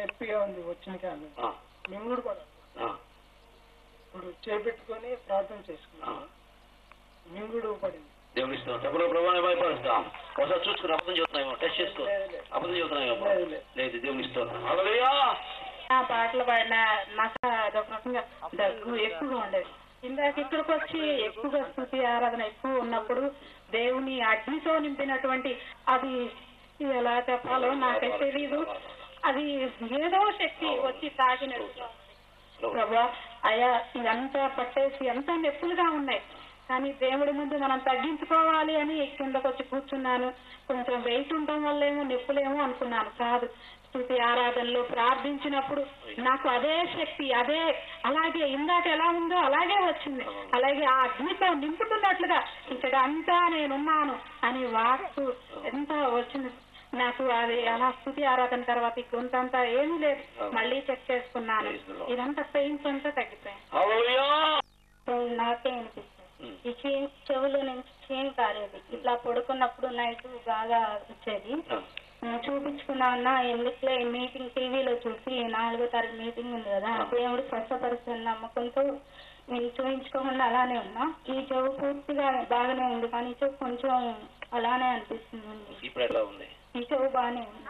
నొప్పిగా ఉంది వచ్చిన కాదు మింగుడు కూడా ఇప్పుడు చేపెట్టుకొని ప్రార్థన చేసుకున్నాను మింగుడు పడింది. దేవుని ఇస్తాం చెప్పలో ప్రభావం భయపరుస్తాం ఒకసారి చూసుకుని అబద్ధం చెబుతున్నాయేమో టెస్ట్ చేసుకో అబద్ధం చెబుతున్నాయేమో లేదు దేవుని ఇస్తాం. ఆ పాటలు పాడిన నాకు అదొక రకంగా దగ్గు ఎక్కువగా ఉండేది. ఇందాక ఇక్కడికి వచ్చి ఎక్కువగా స్తుతి ఆరాధన ఎక్కువ ఉన్నప్పుడు దేవుని అగ్నితో నింపినటువంటి అది ఎలా చెప్పాలో నాకైతే తెలీదు. అది ఏదో శక్తి వచ్చి తాకినట్టు ప్రభా అయ్యా ఇదంతా పట్టేసి ఎంత నొప్పులుగా ఉన్నాయి కానీ దేవుడి ముందు మనం తగ్గించుకోవాలి అని కిందకు వచ్చి కూర్చున్నాను. కొంచెం వెయిట్ ఉండటం వల్లేమో నొప్పులేమో అనుకున్నాను. కాదు, స్తుతి ఆరాధనలో ప్రార్థించినప్పుడు నాకు అదే శక్తి అదే అలాగే ఇందాక ఎలా ఉందో అలాగే వచ్చింది. అలాగే ఆ అగ్నితో నింపుతున్నట్లుగా ఇక్కడ అంతా నేనున్నాను అని వాక్కు ఎంత వచ్చింది నాకు. అది అలా స్తుతి ఆరాధన తర్వాత ఈ గొంతంతా ఏమీ లేదు. మళ్ళీ చెక్ చేసుకున్నాను, ఇదంతా పెయిన్స్ అంతా తగ్గిపోయింది. నాకే అనిపిస్తుంది ఈ చెవుల నుంచి చీమ్ కారేది. ఇట్లా పడుకున్నప్పుడు నైట్ బాగా వచ్చేది. చూపించుకున్నా ఎందుకులే మీటింగ్ టీవీలో చూసి 4వ తారీఖు మీటింగ్ ఉంది కదా దేవుడు స్వచ్ఛపరుస్తున్న నమ్మకంతో నేను చూపించుకోకుండా అలానే ఉన్నా. ఈ చెవు పూర్తిగా బాగానే ఉంది కానీ ఈ చెవు కొంచెం అలానే అనిపిస్తుంది. ఈ చెవు బాగానే ఉంది.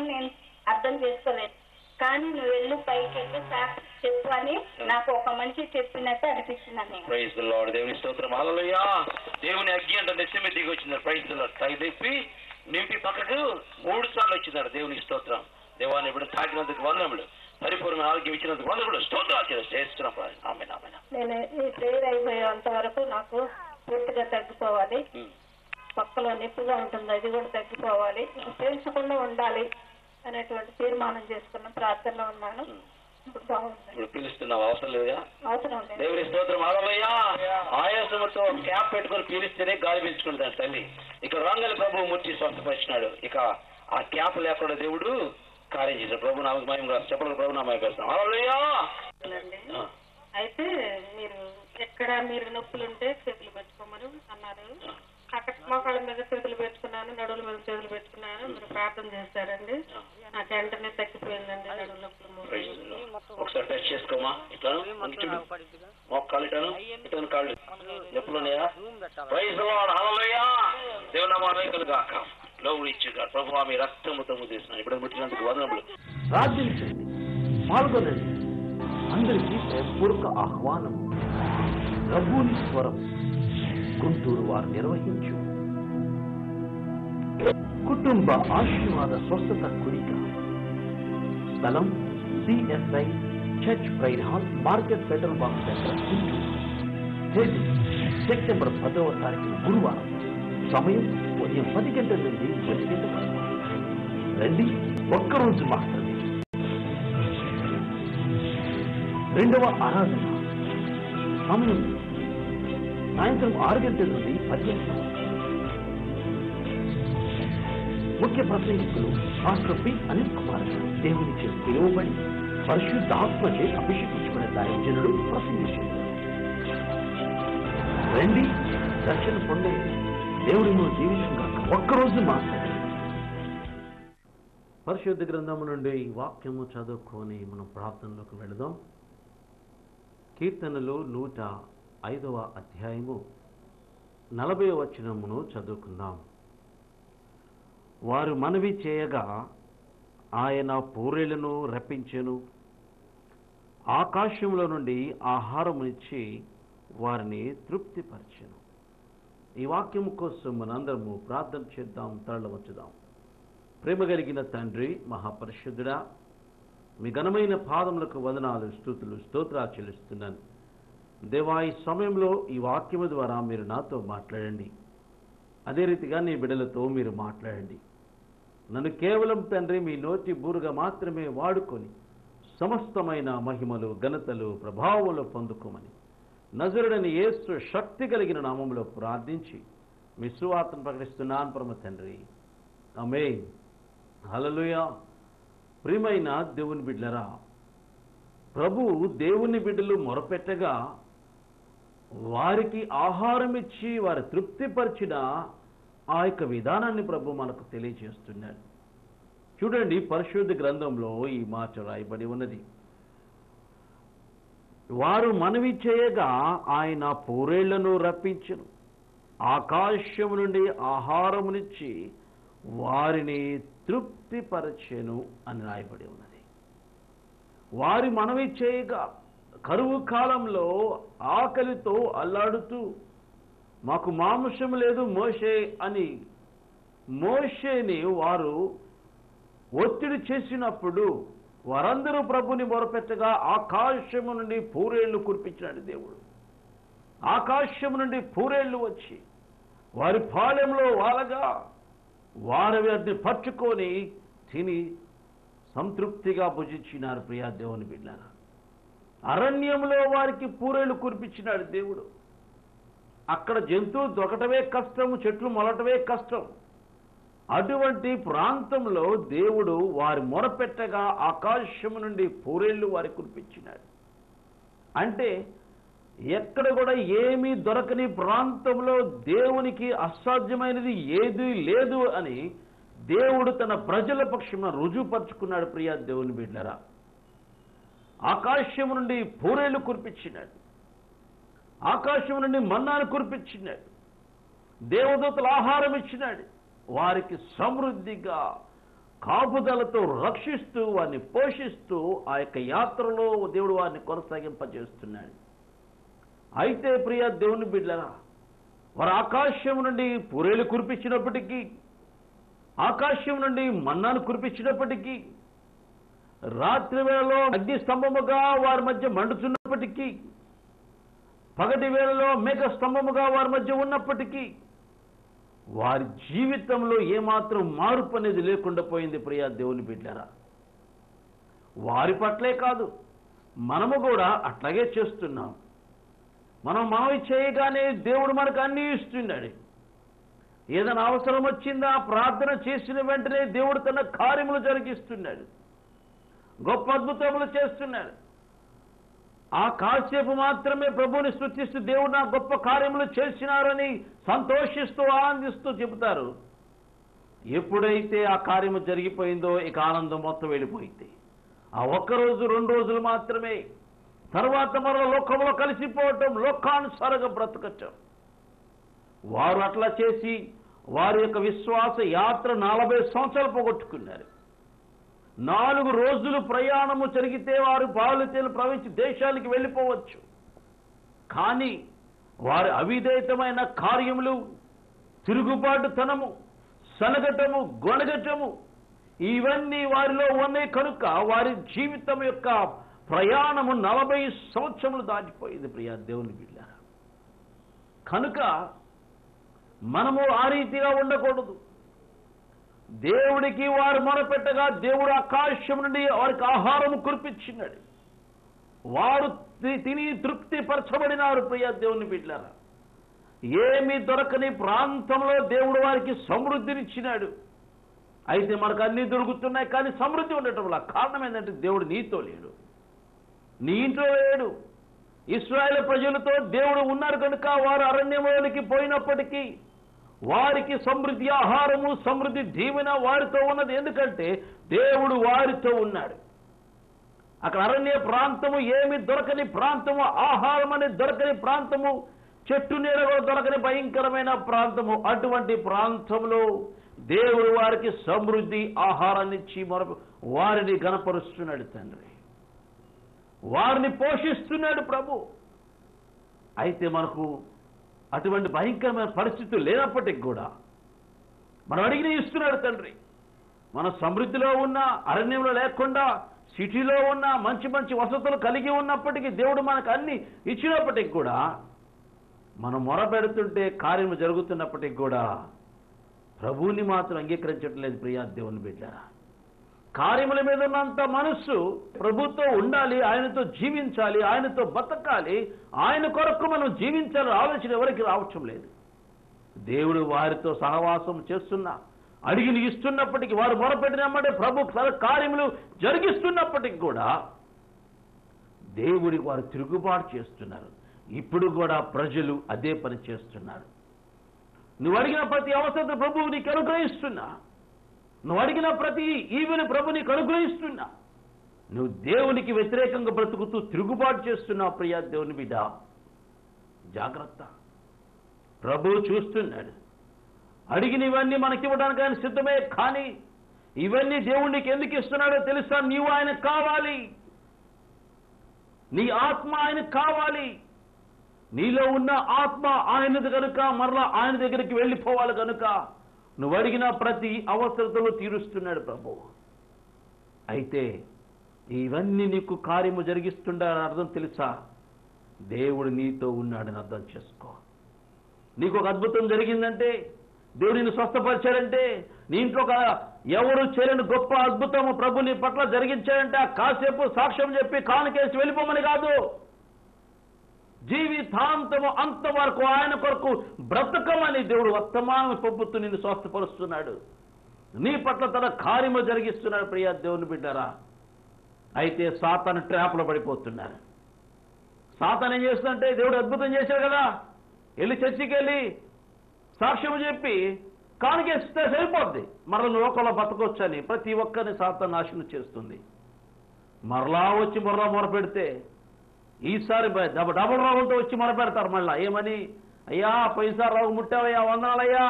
నేను అర్థం చేసుకోలేదు కానీ నువ్వు వెళ్ళు పైకి వెళ్ళి చెప్పు అని నాకు ఒక మనిషి చెప్పినట్టు అనిపిస్తుంది. Praise the Lord. దేవుని స్తోత్రం. హల్లెలూయా. దేవుని అగ్ని అంటే నెత్తిమి దిగి వచ్చింది. Praise the lord. తగిలిపి నింపి పక్కకు 3 సార్లు వచ్చిందాడు. దేవుని స్తోత్రం. దేవాన్ని ఇప్పుడు తాకినందుకు వందములు, పరిపూర్ణ ఆరోగ్యం ఇచ్చినందుకు వందములు, స్తోత్రాలు చేస్తున్నాం. ఆమేన్ ఆమేన్. నేను ఈ ప్రేయర్ అయిపోయేంత వరకు నాకు పూర్తిగా తగ్గిపోవాలి. పక్కలో నొప్పిగా ఉంటుంది, అది కూడా తగ్గిపోవాలి, తెలుసుకుండా ఉండాలి అనేటువంటి తీర్మానం చేసుకున్న ప్రార్థనలో ఉన్నాను. ఇప్పుడు పీలుస్తున్నావు అవసరం లేదా? అవసరం లేదు. దేవుని స్తోత్రం. హల్లెలూయా. ఆయాసముతో క్యాప్ పెట్టుకుని పీలిస్తేనే గాలి పీల్చుకుంటాడు తల్లి. ఇక్కడ రాంగలి ప్రభువు ముట్టి స్వస్థపరిచినాడు. ఇక ఆ క్యాప్ లేకుండా దేవుడు కార్యం చేశాడు. ప్రభు నామకు మహిమ గారు చెప్పడం ప్రభు నామకు పెడతాం. హల్లెలూయా. అయితే ఎక్కడ మీరు నొప్పులుంటే చేతులు పెట్టుకోమని అన్నారు. అక్కడ మోకాళ్ళ మీద చేతులు పెట్టుకున్నాను, నడువుల మీద చేతులు పెట్టుకున్నాను. మీరు ప్రార్థన చేస్తారండి. నాకు వెంటనే తగ్గిపోయిందండి నడువుల నొప్పులు. ఒకసారి టెస్ట్ చేసుకోమా. ఇట్లాను మోకాళ్ళు ఇటాను ఇటాను కాళ్ళు నొప్పులు ఉన్నాయా? Praise the Lord. హల్లెలూయా. దేవుని నామమున కలుగాక. Glory to God. ప్రభువా మీ రక్తముతో ముద్దిస్తున్నాను. ఇప్పుడు ముట్టినందుకు వందనములు. ప్రార్థించండి, పాల్గొనండి. అందరికీ పూర్వక ఆహ్వానం. ప్రభుని స్వరం గుంటూరు వారు నిర్వహించు కుటుంబ ఆశీర్వాద స్వస్థత కూడిక. స్థలం CSI church pride hall, market federal bank centre, Guntur. తేదీ సెప్టెంబర్ 10వ తారీఖు గురువారం. సమయం ఉదయం 10 గంటల నుండి 10 గంటల వరకు. రండి, ఒక్కరోజు మాత్రమే. రెండవ ఆరాధన సమయం సాయంత్రం 6 గంటల నుండి 10 గంటల. ముఖ్య ప్రసంగికులు డాక్టర్ పి. అనిల్ కుమార్ గారు దేవుని చే పిలువబడి పరిశుద్ధాత్మచే అభిషేకించబడిన దైవజనుడు ప్రసంగించారు. రండి, రక్షణ పొందే దేవుడి జీవితంగా ఒక్కరోజు మాత్రమే. పరిశుద్ధ గ్రంథము నుండి ఈ వాక్యము చదువుకొని మనం ప్రార్థనలోకి వెళదాం. కీర్తనలు 105వ అధ్యాయము 40వ వచనమును చదువుకుందాం. వారు మనవి చేయగా ఆయన పూరేళ్లను రప్పించెను, ఆకాశంలో నుండి ఆహారమునిచ్చి వారిని తృప్తిపరచెను. ఈ వాక్యము కోసం మనందరము ప్రార్థన చేద్దాం, తరలివచ్చుదాం. ప్రేమ కలిగిన తండ్రి, మహాపరిశుద్ధుడా, మీ ఘనమైన పాదములకు వందనాలు, స్తుతులు, స్తోత్రాలు చెల్లిస్తున్నాను. దేవా, ఈ సమయంలో ఈ వాక్యము ద్వారా మీరు నాతో మాట్లాడండి. అదే రీతిగా నీ బిడ్డలతో మీరు మాట్లాడండి. నన్ను కేవలం తండ్రి మీ నోటి బూరుగా మాత్రమే వాడుకొని సమస్తమైన మహిమలు, ఘనతలు, ప్రభావములు పొందుకోమని నజరుడని యేసు శక్తి కలిగిన నామములో ప్రార్థించి మీ సువార్తను ప్రకటిస్తున్నాను పరమ తండ్రి. ఆమేన్. హల్లెలూయా. ప్రియమైన దేవుని బిడ్డలరా, ప్రభువు దేవుని బిడ్డలు మొరపెట్టగా వారికి ఆహారం ఇచ్చి వారి తృప్తిపరిచిన ఆ యొక్క విధానాన్ని ప్రభు మనకు తెలియజేస్తున్నాడు. చూడండి, పరిశుద్ధ గ్రంథంలో ఈ మాట రాయబడి ఉన్నది. వారు మనవి చేయగా ఆయన పూరేళ్లను రప్పించెను, ఆకాశము నుండి ఆహారమునిచ్చి వారిని తృప్తిపరచెను అని రాయబడి ఉన్నది. వారి మనవి చేయగా, కరువు కాలంలో ఆకలితో అల్లాడుతూ మాకు మాంసం లేదు మోషే అని మోషేని వారు ఒత్తిడి చేసినప్పుడు వారందరూ ప్రభుని మొరపెట్టగా ఆకాశము నుండి పూరేళ్లు కురిపించినాడు దేవుడు. ఆకాశము నుండి పూరేళ్లు వచ్చి వారి పాలెంలో వాలగా వారు వాటిని పట్టుకొని తిని సంతృప్తిగా భుజించినారు. ప్రియా దేవుని బిడ్డలారా, అరణ్యంలో వారికి పూరేళ్లు కురిపించినాడు దేవుడు. అక్కడ జంతువులు దొరకటమే కష్టం, చెట్లు మొలటమే కష్టం. అటువంటి ప్రాంతంలో దేవుడు వారి మొరపెట్టగా ఆకాశము నుండి పూరేళ్లు వారి కురిపించినాడు. అంటే ఎక్కడ కూడా ఏమీ దొరకని ప్రాంతంలో దేవునికి అసాధ్యమైనది ఏదీ లేదు అని దేవుడు తన ప్రజల పక్షమున రుజువుపరుచుకున్నాడు. ప్రియా దేవుని బిడ్డలారా, ఆకాశము నుండి పూరేళ్లు కురిపించినాడు, ఆకాశం నుండి మన్నాను కురిపించినాడు, దేవదూతల ఆహారం ఇచ్చినాడు. వారికి సమృద్ధిగా కాపుదలతో రక్షిస్తూ వారిని పోషిస్తూ ఆ యొక్క యాత్రలో దేవుడు వారిని కొనసాగింపజేస్తున్నాడు. అయితే ప్రియ దేవుని బిడ్డలారా, వారు ఆకాశం నుండి పూరేళ్లు కురిపించినప్పటికీ, ఆకాశం నుండి మన్నాను కురిపించినప్పటికీ, రాత్రి వేళలో అగ్ని స్తంభముగా వారి మధ్య మండుతున్నప్పటికీ, పగటి వేళలో మేఘ స్తంభముగా వారి మధ్య ఉన్నప్పటికీ వారి జీవితంలో ఏమాత్రం మార్పు అనేది లేకుండా పోయింది. ప్రియా దేవుని బిడ్డలారా, వారి పట్లే కాదు, మనము కూడా అట్లాగే చేస్తున్నాం. మనం మనవి చేయగానే దేవుడు మనకు అన్నీ ఇస్తున్నాడు. ఏదైనా అవసరం వచ్చిందా, ప్రార్థన చేసిన వెంటనే దేవుడు తన కార్యములు జరిగిస్తున్నాడు, గొప్ప అద్భుతములు చేస్తున్నాడు. ఆ కాసేపు మాత్రమే ప్రభువుని స్తుతిస్తూ దేవుడు నా గొప్ప కార్యములు చేసినారని సంతోషిస్తూ ఆనందిస్తూ చెబుతారు. ఎప్పుడైతే ఆ కార్యము జరిగిపోయిందో ఇక ఆనందం మొత్తం వెళ్ళిపోయింది. ఆ ఒక్కరోజు 2 రోజులు మాత్రమే, తర్వాత మరో లోకంలో కలిసిపోవటం, లోకానుసారంగా బ్రతకటం. వారు అట్లా చేసి వారి యొక్క విశ్వాస యాత్ర 40 సంవత్సరాలు పోగొట్టుకున్నారు. 4 రోజులు ప్రయాణము జరిగితే వారు బాలుతేలు ప్రవేశించి దేశానికి వెళ్ళిపోవచ్చు. కానీ వారి అవిధేయతమైన కార్యములు, తిరుగుబాటుతనము, సనగటము, గొనగటము ఇవన్నీ వారిలో ఉన్నాయి కనుక వారి జీవితం యొక్క ప్రయాణము 40 సంవత్సరములు దాటిపోయింది. ప్రియా దేవుని బిడ్డలారా, కనుక మనము ఆ రీతిగా ఉండకూడదు. దేవుడికి వారు మొరపెట్టగా దేవుడు ఆకాశం నుండి వారికి ఆహారము కురిపించినాడు. వారు తిని తృప్తి పరచబడినారు. ప్రియా దేవుని బిడ్డలారా, ఏమీ దొరకని ప్రాంతంలో దేవుడు వారికి సమృద్ధినిచ్చినాడు. అయితే మనకు అన్నీ దొరుకుతున్నాయి కానీ సమృద్ధి ఉండటం వల్ల కారణం ఏంటంటే దేవుడు నీతో లేడు, నీ ఇంట్లో లేడు. ఇశ్రాయేలు ప్రజలతో దేవుడు ఉన్నారు కనుక వారు అరణ్యంలోనికి పోయినప్పటికీ వారికి సమృద్ధి ఆహారము, సమృద్ధి దీవెన వారితో ఉన్నది. ఎందుకంటే దేవుడు వారితో ఉన్నాడు. అక్కడ అరణ్య ప్రాంతము, ఏమి దొరకని ప్రాంతము, ఆహారం అనేది దొరకని ప్రాంతము, చెట్టు నీడలో దొరకని భయంకరమైన ప్రాంతము. అటువంటి ప్రాంతంలో దేవుడు వారికి సమృద్ధి ఆహారాన్ని ఇచ్చి వారిని గణపరుస్తున్నాడు తండ్రి, వారిని పోషిస్తున్నాడు ప్రభు. అయితే మనకు అటువంటి భయంకరమైన పరిస్థితులు లేనప్పటికీ కూడా మనం అడిగిన ఇస్తున్నాడు తండ్రి. మన సమృద్ధిలో ఉన్న, అరణ్యంలో లేకుండా సిటీలో ఉన్న, మంచి మంచి వసతులు కలిగి ఉన్నప్పటికీ దేవుడు మనకు అన్ని ఇచ్చినప్పటికి కూడా మనం మొరపెడుతుంటే కార్యము జరుగుతున్నప్పటికి కూడా ప్రభువుని మాత్రం అంగీకరించట్లేదు. ప్రియా దేవుని బిడ్డలారా, కార్యముల మీద ఉన్నంత మనస్సు ప్రభుతో ఉండాలి, ఆయనతో జీవించాలి, ఆయనతో బతకాలి, ఆయన కొరకు మనం జీవించాలి ఆలోచన ఎవరికి రావటం లేదు. దేవుడు వారితో సహవాసం చేస్తున్నా, అడిగిని ఇస్తున్నప్పటికీ, వారు మొరపెట్టినమ్మంటే ప్రభు కార్యములు జరిగిస్తున్నప్పటికీ కూడా దేవుడికి వారు తిరుగుబాటు చేస్తున్నారు. ఇప్పుడు కూడా ప్రజలు అదే పని చేస్తున్నారు. నువ్వు అడిగిన ప్రతి అవసరత ప్రభువు నీకు అనుగ్రహిస్తున్నా. నువ్వు అడిగిన ప్రతి ఈవెని ప్రభు నీకు అనుగ్రహిస్తున్నా. నువ్వు దేవునికి వ్యతిరేకంగా బ్రతుకుతూ తిరుగుబాటు చేస్తున్నావు ప్రియా దేవుని బిడ్డ. జాగ్రత్త, ప్రభువు చూస్తున్నాడు. అడిగినవన్నీ మనకివ్వడానికి ఆయన సిద్ధమే. కానీ ఇవన్నీ దేవునికి ఎందుకు ఇస్తున్నాడో తెలుసా? నీవు ఆయనకు కావాలి, నీ ఆత్మ ఆయనకు కావాలి. నీలో ఉన్న ఆత్మ ఆయనది కనుక మరలా ఆయన దగ్గరికి వెళ్ళిపోవాలి కనుక నువ్వు అడిగిన ప్రతి అవసరతలు తీరుస్తున్నాడు ప్రభు. అయితే ఇవన్నీ నీకు కార్యము జరిగిస్తుండని అర్థం తెలుసా? దేవుడు నీతో ఉన్నాడని అర్థం చేసుకో. నీకు ఒక అద్భుతం జరిగిందంటే, దేవుడు నిన్ను స్వస్థపరిచాడంటే, నీ ఇంట్లో ఎవరు చేయలేని గొప్ప అద్భుతము ప్రభు నీ పట్ల జరిగించాడంటే కాసేపు సాక్ష్యం చెప్పి కానుకేసి వెళ్ళిపోమని కాదు. జీవితాంతము అంతవరకు ఆయన కొరకు బ్రతకమని దేవుడు వర్తమానం పంపుతూ నిన్ను స్వస్థపరుస్తున్నాడు. నీ పట్ల తన కార్యము జరిగిస్తున్నాడు ప్రియా దేవుని బిడ్డారా. అయితే సాతాను ట్రాప్లో పడిపోతున్నారు. సాతాను ఏం చేస్తుందంటే, దేవుడు అద్భుతం చేశాడు కదా, వెళ్ళి చర్చికి వెళ్ళి సాక్ష్యం చెప్పి కానుకేస్తే సరిపోద్ది, మరలా లోకంలో బతకొచ్చని ప్రతి ఒక్కరిని సాతాను నాశనం చేస్తుంది. మరలా వచ్చి మరలా మొరపెడితే ఈసారి డబుల్ రోగంతో వచ్చి మొరపెడతారు. మళ్ళా ఏమని? అయ్యా పైసా రోగం ముట్టావయ్యా, వందనాలయ్యా,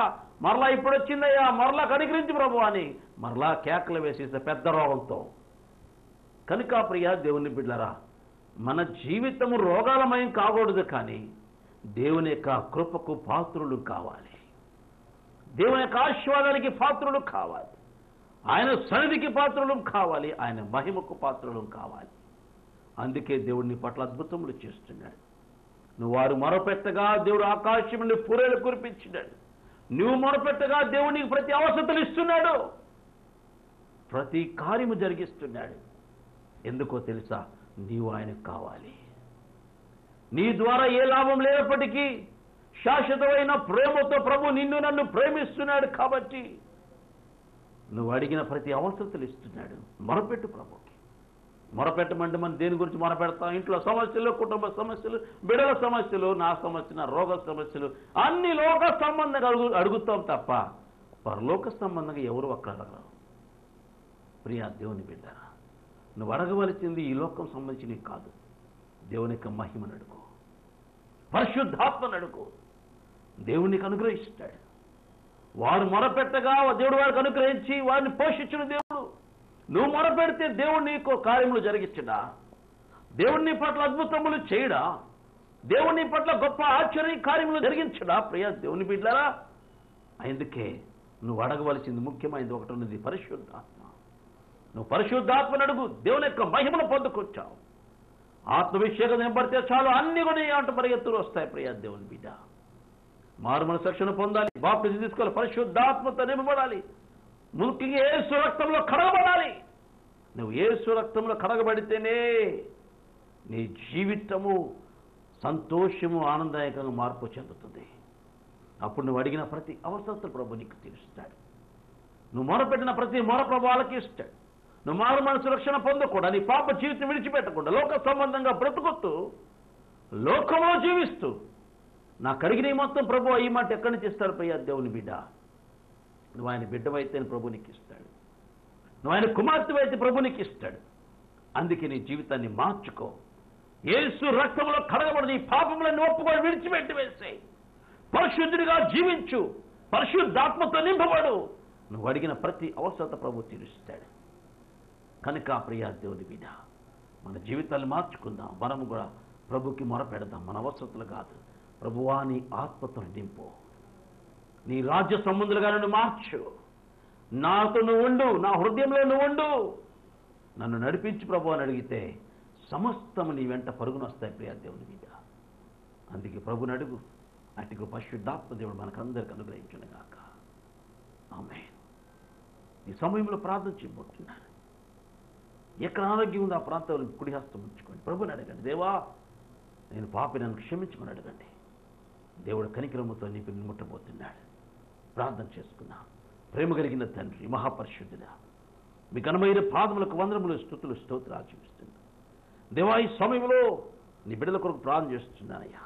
మరలా ఇప్పుడు వచ్చిందయ్యా, మరలా కనికరించి ప్రభు అని మరలా కేకలు వేసేసే పెద్ద రోగంతో. కనుక ప్రియా దేవుని బిడ్డలారా, మన జీవితము రోగాలమయం కాకూడదు, కానీ దేవుని యొక్క కృపకు పాత్రులు కావాలి, దేవుని యొక్క ఆశీర్వాదానికి పాత్రులు కావాలి, ఆయన సన్నిధికి పాత్రులు కావాలి, ఆయన మహిమకు పాత్రులు కావాలి. అందుకే దేవుడిని పట్ల అద్భుతములు చేస్తున్నాడు. నువ్వు వారు మొరపెట్టగా దేవుడు ఆకాశం నుండి పూరేలు కురిపించినాడు. నువ్వు మొరపెట్టగా దేవునికి ప్రతి అవసరతలు ఇస్తున్నాడు, ప్రతి కార్యము జరిగిస్తున్నాడు. ఎందుకో తెలుసా? నీవు ఆయనకు కావాలి. నీ ద్వారా ఏ లాభం లేనప్పటికీ శాశ్వతమైన ప్రేమతో ప్రభు నిన్ను నన్ను ప్రేమిస్తున్నాడు. కాబట్టి నువ్వు అడిగిన ప్రతి అవసరతలు ఇస్తున్నాడు. మొరపెట్టు ప్రభుకి. మొరపెట్టమంటే మనం దేని గురించి మొరపెడతాం? ఇంట్లో సమస్యలు, కుటుంబ సమస్యలు, బిడల సమస్యలు, నా సమస్య, నా రోగ సమస్యలు, అన్ని లోక సంబంధంగా అడుగుతాం తప్ప పరలోక సంబంధంగా ఎవరు ఒక్కడ అడగరు. ప్రియా దేవుని బిడ్డ, నువ్వు అడగవలసింది ఈ లోకం సంబంధించినవి కాదు. దేవుని యొక్క మహిమను అడుగు, పరిశుద్ధాత్మను అడుగు. దేవునికి అనుగ్రహిస్తాడు. వారు మొరపెట్టగా దేవుడు వారికి అనుగ్రహించి వారిని పోషించిన దేవుడు. నువ్వు మొరపెడితే దేవుడు నీకు కార్యములు జరిగించడా? దేవుని పట్ల అద్భుతములు చేయడా? దేవుని పట్ల గొప్ప ఆశ్చర్య కార్యములు జరిగించడా? ప్రియా దేవుని బిడ్డలారా, అందుకే నువ్వు అడగవలసింది ముఖ్యమైనది ఒకటి ఉన్నది, పరిశుద్ధాత్మ. నువ్వు పరిశుద్ధాత్మను అడుగు. దేవుని యొక్క మహిమను పొందుకొచ్చావు. ఆత్మవిషయంగా నింపడితే చాలు, అన్ని కూడా ఏమంటే పరిగెత్తులు వస్తాయి. ప్రియా దేవుని బిడ్డ, మారు మనసు రక్షణ పొందాలి, బాప్తిజం తీసుకోవాలి, పరిశుద్ధాత్మతో నింపబడాలి, ముఖ్యంగా యేసు రక్తంలో కడగబడాలి. నువ్వు యేసు రక్తంలో కడగబడితేనే నీ జీవితము సంతోషము ఆనందదాయకంగా మార్పు చెందుతుంది. అప్పుడు నువ్వు అడిగిన ప్రతి అవసరత ప్రభు నీకు తీరుస్తాడు. నువ్వు మొరపెట్టిన ప్రతి మొర ప్రభు ఆలకిస్తాడు. నువ్వు మారు మనసు రక్షణ పొందకుండా, నీ పాప జీవితం విడిచిపెట్టకుండా లోక సంబంధంగా బ్రతుకుతూ లోకంలో జీవిస్తూ నాకు అడిగిన మొత్తం ప్రభు ఈ మాట ఎక్కడి నుంచి ఇస్తాడు? ప్రియా దేవుని బిడ్డ, నువ్వు ఆయన బిడ్డవైతే ప్రభు నీకు ఇస్తాడు. నువ్వు ఆయన కుమార్తెవైతే ప్రభు నీకు ఇస్తాడు. అందుకే నీ జీవితాన్ని మార్చుకో. యేసు రక్తంలో కడగబడి నీ పాపములను ఒప్పుకొని విడిచిపెట్టి వేసేయి. పరిశుద్ధుడిగా జీవించు, పరిశుద్ధాత్మతో నింపబడు. నువ్వు అడిగిన ప్రతి అవసరత ప్రభు తీరుస్తాడు. కనుక ప్రియా దేవుని బిడ్డ, మన జీవితాన్ని మార్చుకుందాం. మనము కూడా ప్రభుకి మొరపెడదాం. మన అవసరతలు కాదు, ప్రభువా నీ ఆత్మతో నింపు, నీ రాజ్య సంబంధులుగా నన్ను మార్చు, నాతో నువ్వు ఉండు, నా హృదయంలో నువ్వు ఉండు, నన్ను నడిపించు ప్రభు అని అడిగితే సమస్తము నీ వెంట పరుగునొస్తాయి. ప్రియా దేవుని బిడ్డ, అందుకే ప్రభుని అడుగు. అటుకు పరిశుద్ధాత్మ దేవుడు మనకందరికి అనుగ్రహించును గాక. ఆమేన్. ఈ సమయంలో ప్రార్థన చేయబోతున్నాను. ఎక్కడ ఆరోగ్యం ఉందో ఆ ప్రాంతంలో కుడి హస్తం ఉంచుకోండి. ప్రభుని అడగండి, దేవా నేను పాపి, నన్ను క్షమించమని అడగండి. దేవుడు కనికరముతో నీకు ముట్టబోతున్నాడు. ప్రార్థన చేసుకున్నా. ప్రేమ కలిగిన తండ్రి, మహాపరిశుద్ధుడా, మీ ఘనమైన పాదములకు వందనములు, స్తుతులు, స్తోత్రాలు చూపిస్తున్నా. దేవా ఈ సమయంలో నీ బిడ్డల కొరకు ప్రార్థన చేస్తున్నానయ్యా.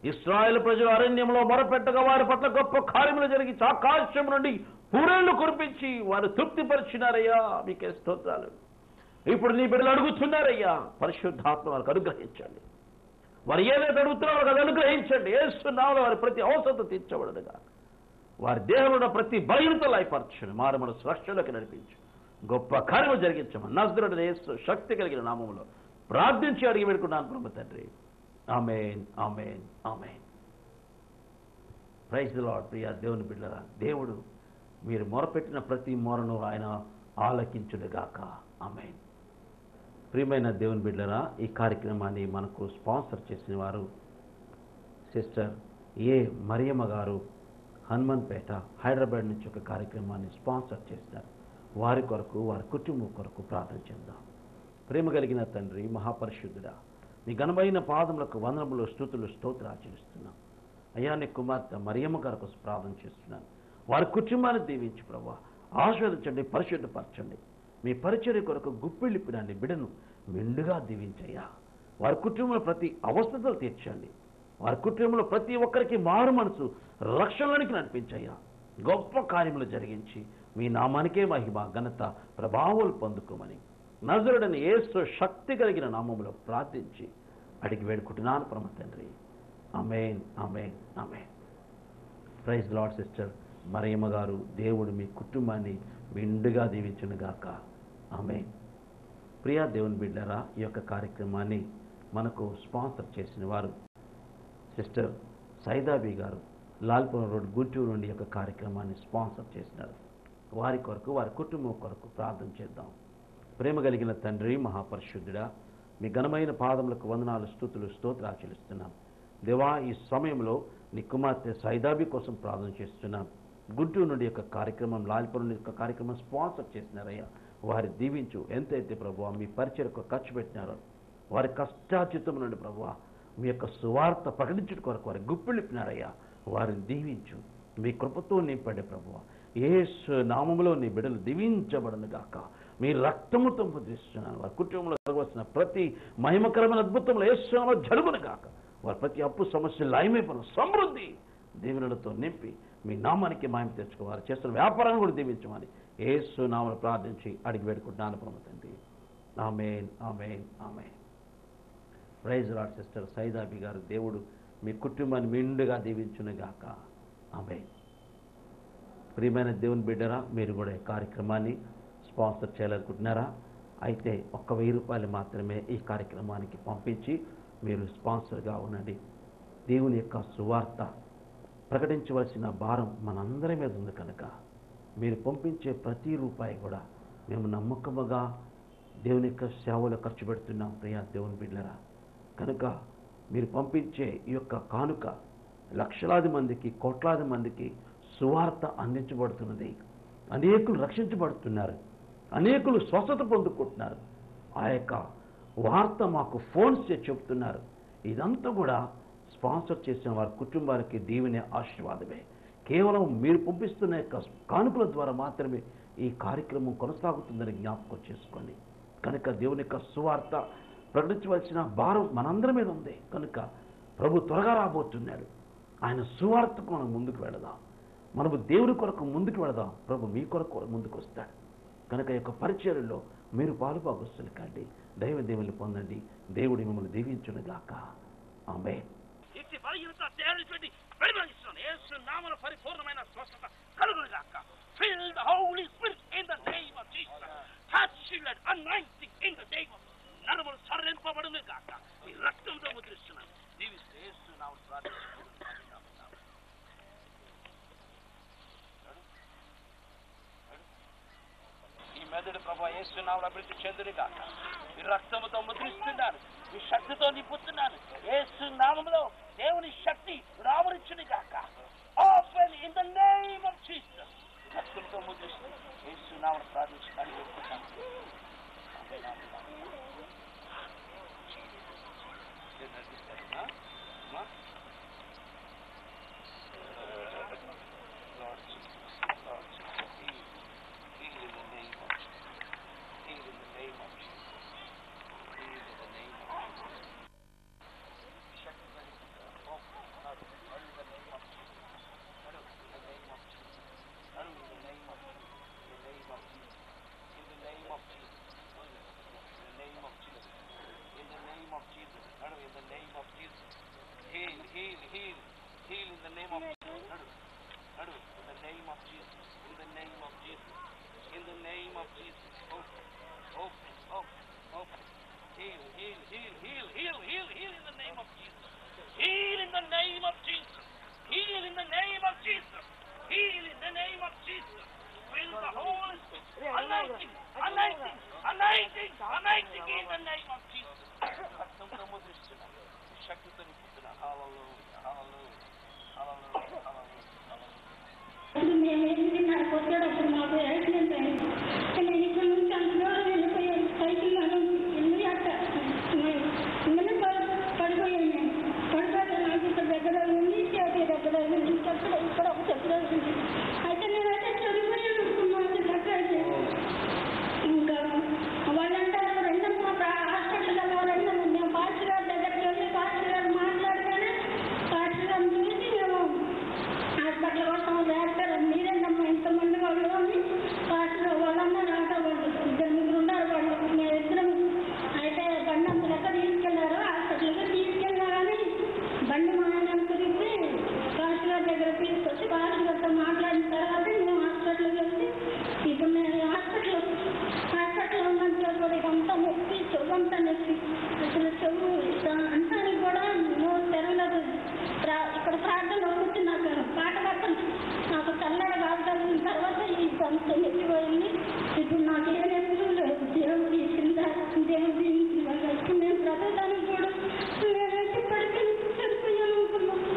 ఇశ్రాయేలు ప్రజలు అరణ్యంలో మొరపెట్టగా వారి పట్ల గొప్ప కార్యములు జరిగించి ఆకాశం నుండి పూరేళ్లు కురిపించి వారు తృప్తిపరిచినారయ్యా. మీకే స్తోత్రాలు. ఇప్పుడు నీ బిడ్డలు అడుగుతున్నారయ్యా, పరిశుద్ధాత్మ వారికి అనుగ్రహించండి. వారు ఏదైతే అడుగుతున్నారో అది అనుగ్రహించండి. యేసు నామములో వారి ప్రతి అవసరత తీర్చబడదుగా. వారి దేహంలో ప్రతి బలహీనత లయపరచండి. మారు మన రక్షణలోకి నడిపించు. గొప్ప కార్యము జరిగించమని నజరేయుడైన యేసు శక్తి కలిగిన నామములో ప్రార్థించి అడిగి పెడుకున్నాను ప్రభు తండ్రి. ఆమేన్, ఆమేన్, ఆమేన్. Praise the Lord. ప్రియ దేవుని బిడ్డలారా, దేవుడు మీరు మొరపెట్టిన ప్రతి మొరను ఆయన ఆలకించుడుగాక. ఆమేన్. ప్రియమైన దేవుని బిడ్డలారా, ఈ కార్యక్రమాన్ని మనకు స్పాన్సర్ చేసిన వారు సిస్టర్ ఏ మరియమ్మ గారు, హనుమన్పేట, హైదరాబాద్ నుంచి ఒక కార్యక్రమాన్ని స్పాన్సర్ చేస్తారు. వారి కొరకు, వారి కుటుంబం కొరకు ప్రార్థన చేద్దాం. ప్రేమ కలిగిన తండ్రి, మహాపరిశుద్ధుడా, నీ ఘనమైన పాదములకు వందనములు, స్తుతులు, స్తోత్రాలు ఆచరిస్తున్నాం. అయ్యా, నీ కుమార్తె మరియమ్మ గారి కోసం ప్రార్థన చేస్తున్నాను. వారి కుటుంబాన్ని దీవించి ప్రభువా ఆశీర్వదించండి, పరిశుద్ధపరచండి. మీ పరిచర్య కొరకు గుప్పిళ్ళిప్పినండి బిడ్డను మెండుగా దీవించయ్యా. వారి కుటుంబంలో ప్రతి అవస్థతలు తీర్చండి. వారి కుటుంబంలో ప్రతి ఒక్కరికి మారు మనసు రక్షణలోనికి నడిపించయ్యా. గొప్ప కార్యములు జరిగించి మీ నామానికే మహిమ, ఘనత, ప్రభావాలు పొందుకోమని నజరేయుడైన యేసు శక్తి కలిగిన నామములో ప్రార్థించి అడిగి వేడుకుంటున్నాను పరమ తండ్రి. ఆమేన్, ఆమేన్, ఆమేన్. Praise Lord. Sister Mariyamma garu, దేవుడు మీ కుటుంబాన్ని మెండుగా దీవించునుగాక. ఆమేన్. ప్రియా దేవుని బిడ్డలారా, ఈ యొక్క కార్యక్రమాన్ని మనకు స్పాన్సర్ చేసిన వారు సిస్టర్ సైదాబీ గారు, లాల్పురం రోడ్, గుంటూరు నుండి యొక్క కార్యక్రమాన్ని స్పాన్సర్ చేసినారు. వారి కొరకు, వారి కుటుంబం కొరకు ప్రార్థన చేద్దాం. ప్రేమ కలిగిన తండ్రి, మహాపరిశుద్ధుడా, మీ ఘనమైన పాదములకు వందనాలు, స్తుతులు, స్తోత్రాలు చెల్లిస్తున్నాం. దేవా, ఈ సమయంలో నీ కుమార్తె సైదాబీ కోసం ప్రార్థన చేస్తున్నాం. గుంటూరు నుండి యొక్క కార్యక్రమం, లాల్పురం నుండి యొక్క కార్యక్రమం స్పాన్సర్ చేసినారయ్యా. వారి దీవించు. ఎంతైతే ప్రభువా మీ పరిచయకు ఖర్చు పెట్టినారో వారి కష్టాచితం నుండి ప్రభువా మీ యొక్క సువార్త ప్రకటించడం కొరకు వారి గుప్పిలిపినారయ్యా. వారిని దీవించు. మీ కృపతో నింపండి ప్రభువా. యేసు నామములో నీ బిడ్డలు దీవించబడను గాక. మీ రక్తముతో ముద్రిస్తున్నాను. వారి కుటుంబంలో జరగవలసిన ప్రతి మహిమకరమైన అద్భుతంలో యేసు నామములో జరుగును గాక. వారి ప్రతి అప్పు సమస్యలు లయమైపోయిన సమృద్ధి దీవెనలతో నింపి మీ నామానికి మహిమ తెచ్చుకోవాలి. చేస్తున్న వ్యాపారాన్ని కూడా దీవించమని యేసు నామములో ప్రార్థించి అడిగి వేడుకుంటున్నాను పరమ తండ్రి. ఆమేన్, ఆమేన్, ఆమేన్. Praise Lord. Sister Saidabi garu, దేవుడు మీ కుటుంబాన్ని మెండుగా దీవించును గాక. ఆమేన్. ప్రియమైన దేవుని బిడ్డరా, మీరు కూడా ఈ కార్యక్రమాన్ని స్పాన్సర్ చేయాలనుకుంటున్నారా? అయితే 1,000 రూపాయలు మాత్రమే ఈ కార్యక్రమానికి పంపించి మీరు స్పాన్సర్గా ఉండండి. దేవుని యొక్క సువార్త ప్రకటించవలసిన భారం మనందరి మీద ఉంది కనుక మీరు పంపించే ప్రతి రూపాయి కూడా మేము నమ్మకముగా దేవుని యొక్క సేవలో ఖర్చు పెడుతున్నాం. ప్రియా దేవుని బిడ్డరా, కనుక మీరు పంపించే ఈ యొక్క కానుక లక్షలాది మందికి, కోట్లాది మందికి సువార్త అందించబడుతున్నది. అనేకులు రక్షించబడుతున్నారు, అనేకులు స్వస్థత పొందుకుంటున్నారు. ఆ యొక్క వార్త మాకు ఫోన్స్ చేసి చెబుతున్నారు. ఇదంతా కూడా స్పాన్సర్ చేసిన వారి కుటుంబానికి దీవెనే, ఆశీర్వాదమే. కేవలం మీరు పంపిస్తున్న యొక్క కానుకల ద్వారా మాత్రమే ఈ కార్యక్రమం కొనసాగుతుందని జ్ఞాపకం చేసుకోండి. కనుక దేవుని యొక్క సువార్త ప్రకటించవలసిన భారం మనందరి మీద ఉంది. కనుక ప్రభు త్వరగా రాబోతున్నాడు. ఆయన సువార్తకు మనం ముందుకు వెళదాం. మనము దేవుని కొరకు ముందుకు వెళదాం. ప్రభు మీ కొరకు ముందుకు వస్తాడు. కనుక ఈ యొక్క పరిచర్యలో మీరు పాలుభాగస్తులు కండి. దేవుని పొందండి. దేవుడి మిమ్మల్ని దీవించునుగాక. ఆమేన్. పరిపూర్ణమైన స్వస్థత కలుగునుగాక. Fill the Holy Spirit in the name of Jesus. Touch and anointing in the name of నరములు సరళింపబడునుగాక. మీ రక్తంతో ముద్రిస్తున్నాను. దీవిస్తే యేసు నామములో ప్రార్థిస్తున్నాను. ఈ మెదడు ప్రభువా యేసు నామములో అభివృద్ధి చెందునుగాక. మీ రక్తముతో ముద్రిస్తున్నాను. మీ శక్తితో నింపుతున్నాను. యేసు నామములో దేవుని శక్తి రావరించునుగాక. Open in the name of Jesus. రక్తంతో ముద్రిస్తూ యేసు నామములో ప్రార్థిస్తున్నాను. Heal, heal, heal, heal, heal, heal, heal in the name of Jesus. Heal in the name of Jesus. Heal in the name of Jesus. Heal in the name of Jesus. Fill the Holy Spirit. Anointing, anointing, anointing, anointing in the name of Jesus. శక్తితో నింపుతున్నా. హల్లెలూయా, హల్లెలూయా, హల్లెలూయా, హల్లెలూయా. మేము వెళ్ళి నాకు వచ్చేటప్పుడు మాకు accident అయింది. నేను ఇక్కడ నుంచి అంత దూరం వెళ్ళిపోయాను. సైకిల్ వెళ్ళి అట్ట పడిపోయాను. నేను పడిపోతే నాకు ఇక్కడ దగ్గర ఉంది, చేతి దగ్గర ఉంది, ఇక్కడ ఒక దగ్గర ఉంది. అయితే నేనైతే చనిపోయాను అనుకున్నాను. దగ్గరైతే ఇంకా వాళ్ళంటారు రెండమ్మ హాస్పిటల్ వెళ్ళాలని మేము పాస్టర్ గారి దగ్గరికి వెళ్ళి పాస్టర్ గారు మాట్లాడితేనే పాస్టర్ గారిని చూసి మేము హాస్పిటల్ కోసం వేస్తారు. మీరేనమ్మా ఇంతమంది వాళ్ళు అని పాస్టర్ వాళ్ళన్నా రాక వాళ్ళు ఇద్దరు ముగ్గురు ఉన్నారు. వాళ్ళు మేము ఇద్దరం అయితే బండి అంత లెక్క తీసుకెళ్లారు. హాస్పిటల్కి తీసుకెళ్ళాలని బండి మా ఆయన తిరిగి పాస్టర్ గారి దగ్గర తీసుకొచ్చి పాస్టర్ గారితో మాట్లాడిన తర్వాత మేము హాస్పిటల్కి వెళ్ళి ఇప్పుడు నేను హాస్పిటల్ ఉన్నంత కూడా ఇదంతా నొప్పి, చెవు అంతా నొప్పి, అసలు చెవు అంతానికి కూడా నోరు తెరవలేదు. ఇక్కడ ప్రార్థన వచ్చి నాకు పాట పట్టండి, నాకు చల్లడ కాగుతాను. తర్వాత ఈ కొంత నొప్పిపోయింది. ఇప్పుడు నాకు ఏ నొప్పులు లేదు. దేవుడు ఇచ్చిందా, దేవుడు దీనికి ఇప్పుడు నేను బ్రతకడానికి కూడా నేనైతే పడిపోయి చనిపోయాను అనుకున్నాను.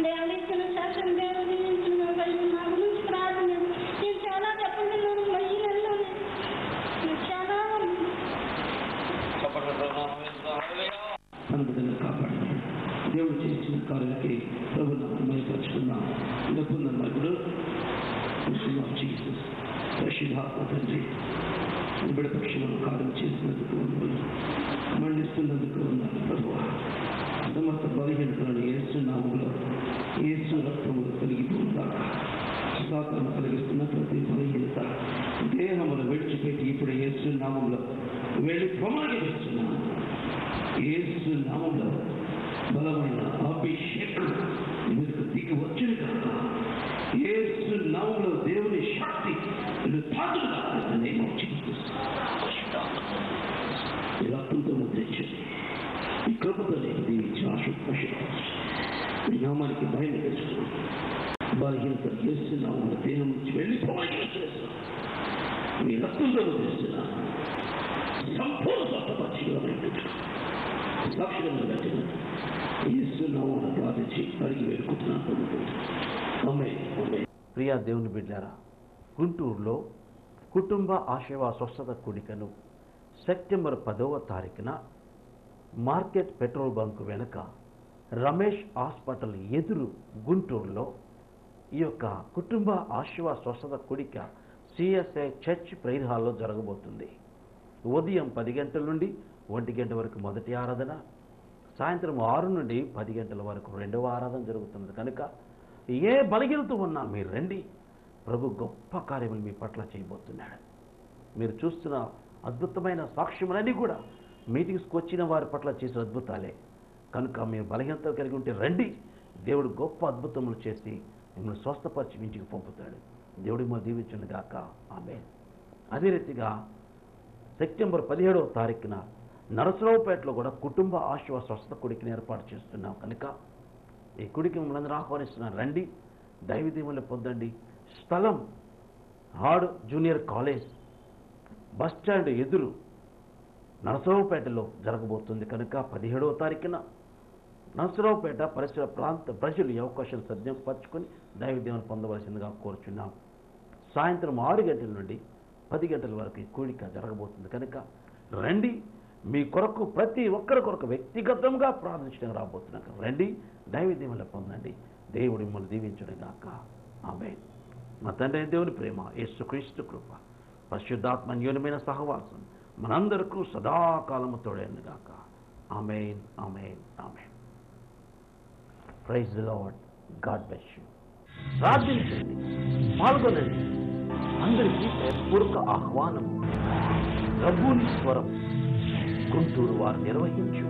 దేవుడు ఇచ్చిన శాసనం దేవుడు దీవించిన నా గురించి ప్రార్థన నేను చాలా చెప్పుకున్నాను. ఈ నెలలోనే చాలా అనుగుణంగా కాపాడండి. దేవుడు చేసిన కార్యాలకి ప్రభు మయపరుచుకున్నాం. డబ్బున్న మగుడు జీసస్ పరిశుద్ధాత్మ తండ్రి బిడపక్షులను కార్యం చేసినందుకు మండిస్తున్నందుకు ఉన్నాను ప్రభు. సమస్త బలహీనతలను యేసు నామములో యేసు రక్తములు కలిగిపోతాక సాతాను కలిగిస్తున్న ప్రతి బలహీనత దేహమును విడిచిపెట్టి ఇప్పుడు యేసు నామంలో వెళ్ళి పొమ్మగిస్తున్నాను. యేసు నామంలో బలమైన అభిషేకం మీకు దిగి వచ్చింది కనుక యేసు నామంలో దేవుని శక్తి తాకుగా ఈ రక్తంతో ముద్రించండి. ఈ కృపతో నేను దీవించి ఈ నామానికి భయం వేస్తున్నాను. బలహీనత చేస్తున్నాము. దేహం నుంచి వెళ్ళిపోవాలి చేస్తున్నాను. మీ రక్తంతో ముద్రిస్తున్నాను. సంపూర్ణ స్వస్థపరిచిగా సాక్షిగా కట్టిన ఈస్తున్నాము ప్రార్థించి అడిగి వేడుకుంటున్నాను. ప్రియా దేవుని బిడ్డారా, గుంటూరులో కుటుంబ ఆశీర్వాద స్వస్థత కూడికను సెప్టెంబర్ 10వ తారీఖున మార్కెట్ పెట్రోల్ బంక్ వెనుక రమేష్ హాస్పిటల్ ఎదురు గుంటూరులో ఈ యొక్క కుటుంబ ఆశీర్వాద స్వస్థత కూడిక సిఎస్ఐ చర్చ్ ప్రేయర్ హాల్లో జరగబోతుంది. ఉదయం 10 గంటల నుండి 1 గంట వరకు మొదటి ఆరాధన, సాయంత్రం 6 నుండి 10 గంటల వరకు రెండవ ఆరాధన జరుగుతుంది. కనుక ఏ బలహీనత ఉన్నా మీరు రండి. ప్రభు గొప్ప కార్యములు మీ పట్ల చేయబోతున్నాడు. మీరు చూస్తున్న అద్భుతమైన సాక్ష్యములన్నీ కూడా మీటింగ్స్కి వచ్చిన వారి పట్ల చేసిన అద్భుతాలే. కనుక మీరు బలహీనత కలిగి ఉంటే రండి. దేవుడు గొప్ప అద్భుతములు చేసి మిమ్మల్ని స్వస్థపరిచి ఇంటికి పంపుతాడు. దేవుడు మిమ్మల్ని దీవించును గాక. ఆమేన్. అదే రీతిగా సెప్టెంబర్ 17వ తారీఖున నరసరావుపేటలో కూడా కుటుంబ ఆశీర్వాద స్వస్థత కూడికని ఏర్పాటు చేస్తున్నాం. కనుక ఈ కూడికి మిమ్మల్ని ఆహ్వానిస్తున్నాను. రండి, దైవ దీవెనలు పొందండి. స్థలం hard junior college bus stand ఎదురు నరసరావుపేటలో జరగబోతుంది. కనుక 17వ తారీఖున నరసరావుపేట పరిసర ప్రాంత ప్రజలు ఈ అవకాశాలు సద్వినియోగపరచుకొని దైవ దీవెనలు పొందవలసిందిగా కోరుచున్నాం. సాయంత్రం 6 గంటల నుండి 10 గంటల వరకు ఈ కూడిక జరగబోతుంది. కనుక రండి. మీ కొరకు ప్రతి ఒక్కరి కొరకు వ్యక్తిగతంగా ప్రార్థించడానికి రాబోతున్నాక రండి, దైవ దీవెనలు పొందండి. దేవుడు మిమ్మల్ని దీవించడం గాక. ఆమేన్. మా తండ్రి దేవుని ప్రేమ, యేసుక్రీస్తు కృప, పరిశుద్ధాత్మ అన్యోన్యమైన సహవాసం మనందరికీ సదాకాలము తోడైన గాక. ఆమేన్, ఆమేన్, ఆమేన్. Praise the Lord. God bless you. ప్రార్థించండి, పాల్గొనండి. అందరికీ పూర్వక ఆహ్వానం. ప్రభుని స్వరం గుంటూరు వారు నిర్వహించు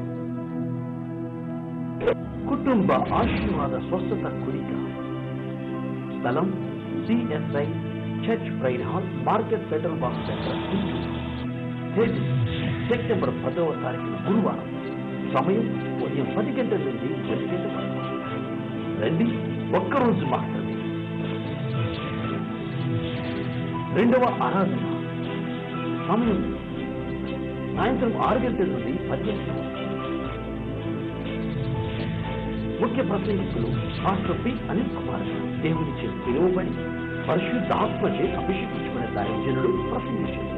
కుటుంబ ఆశీర్వాద స్వస్థత కూడిక. స్థలం CSI church prayer hall, market petrol bunk centre, Guntur. September 10వ తారీఖున గురువారం. సమయం ఉదయం 10 గంటల నుండి 10 గంటల వరకు. రండి, ఒక్కరోజు మాత్రమే. రెండవ ఆరాధన సమయం సాయంత్రం 6 గంటల నుండి 10 గంటల వరకు. ముఖ్య ప్రసంగికులు మాస్టర్ పి. అనిల్ కుమార్ దేవునిచే పిలువబడి పరిశుద్ధాత్మచే అభిషేకించుకునే దైవజనుడు ప్రసంగించారు.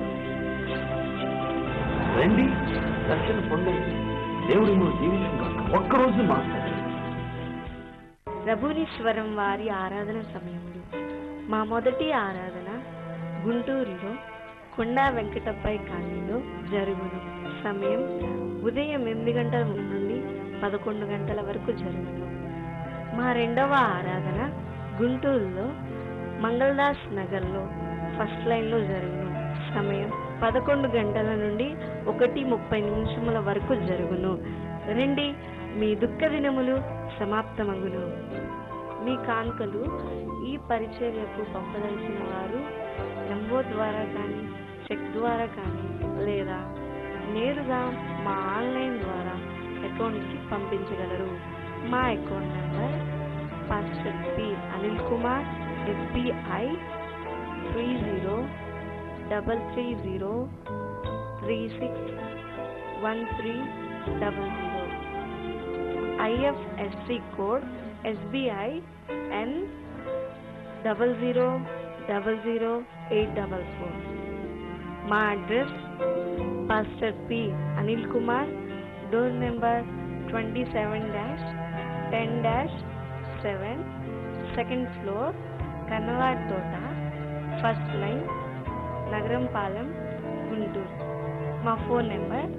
రండి, దర్శనం పొందండి. దేవుడి జీవితంగా ఒక్కరోజు మాత్రమే. ప్రభునీశ్వరం వారి ఆరాధన సమయములు. మా మొదటి ఆరాధన గుంటూరులో కొండా వెంకటపై కాలనీలో జరుగును. సమయం ఉదయం 8 గంటల నుండి 11 గంటల వరకు జరుగును. మా రెండవ ఆరాధన గుంటూరులో మంగళదాస్ నగర్లో ఫస్ట్ లైన్లో జరుగును. సమయం 11 గంటల నుండి 1:30 వరకు జరుగును. రండి, మీ దుఃఖ దినములు సమాప్తమగును. మీ కానుకలు ఈ పరిచర్యకు పంపదలిచిన వారు ఎంఓ ద్వారా కానీ, చెక్ ద్వారా కానీ, లేదా నేరుగా మా ఆన్లైన్ ద్వారా అకౌంట్కి పంపించగలరు. మా account number pastor P. Anil Kumar, SBI 3033631300. IFSC code SBI N 0000844. మా address pastor P. Anil Kumar, door number 27-10-7, second floor, Kannavada Thota, first line, Nagarampalem, Guntur. మా ఫోన్ నెంబర్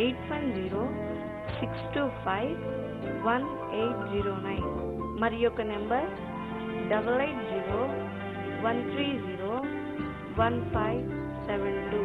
8106251809. మరి యొక్క నెంబర్ 8801301572.